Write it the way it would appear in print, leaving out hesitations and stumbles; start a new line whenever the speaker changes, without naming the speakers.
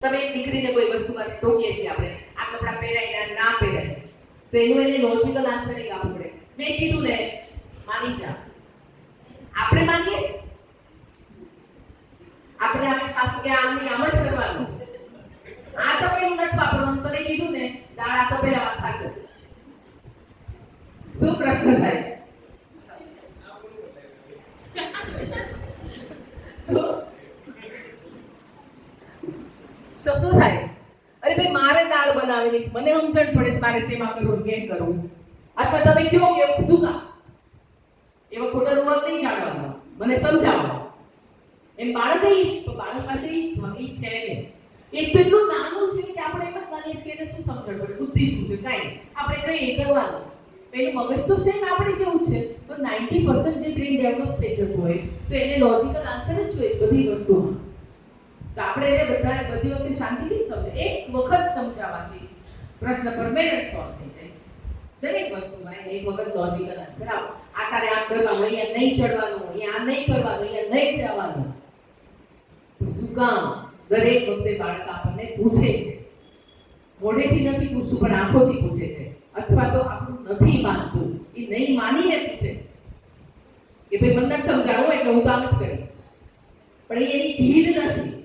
તમે એક દીકરીને કોઈ વસ્તુમાં ટોકીએ છીએ આપણે, આ કપડાં પહેરાય ના પહેરાય, તો એનું એને લોજિકલ આન્સરિંગ આપવું પડે. મેં કીધું ને માની જા, આપણે માનીએ જ. આપણે આપણી સાસુ કે આમ જ કરવાનું છે, આ તો પેલું નથી વાપરવાનું, તને કીધું ને દાળ આ તો પેલા વાત થશે. શું પ્રશ્ન થાય? તો શું થાય? અરે ભાઈ મારે દાળ બનાવેલી છે, મને સમજણ પડે છે મારે શેમાં કરવું કેમ કરવું, અથવા તમે કયો કે શું કામ એવા ખોટા રૂવાત નહીં જાણવાનો, મને સમજાવો. એમ બાળક એ જ, તો બાળક પાસે એ છે ને, એ તો એટલું નાનું છે કે આપણે એમ જ માનીએ છીએ કે શું સમજણ પડે, બુદ્ધિ શું છે, કાંઈ આપણે કઈ કરવાનું. એનું મગજ તો સેમ આપણે જેવું છે, તો 90% જે બ્રેન ડેવલપ થઈ જતું હોય તો એને લોજિકલ આન્સર જ જોઈએ બધી વસ્તુમાં. તો આપણે એને બધી વખતે શાંતિથી સમજે, એક વખત સમજાવવાથી પ્રશ્ન પરમેનન્ટ સોલ્વ થઈ જાય. દરેક વસ્તુમાં એને એક વખત લોજિકલ આન્સર આવો. આ તારે આમ કરવાનું, અહીંયા નહીં ચડવાનું, અહીંયા નહીં કરવાનું, અહીંયા નહીં જવાનું. શું કામ? દરેક વખતે બાળક આપણને પૂછે છે, મોઢેથી નથી પૂછતું પણ આંખોથી પૂછે છે, અથવા તો આપણું નથી માનતું એ નહીં માનીને પૂછે કે ભાઈ મને સમજાવો એટલે હું તો આમ જ કરીશ, પણ એની જીદ નથી.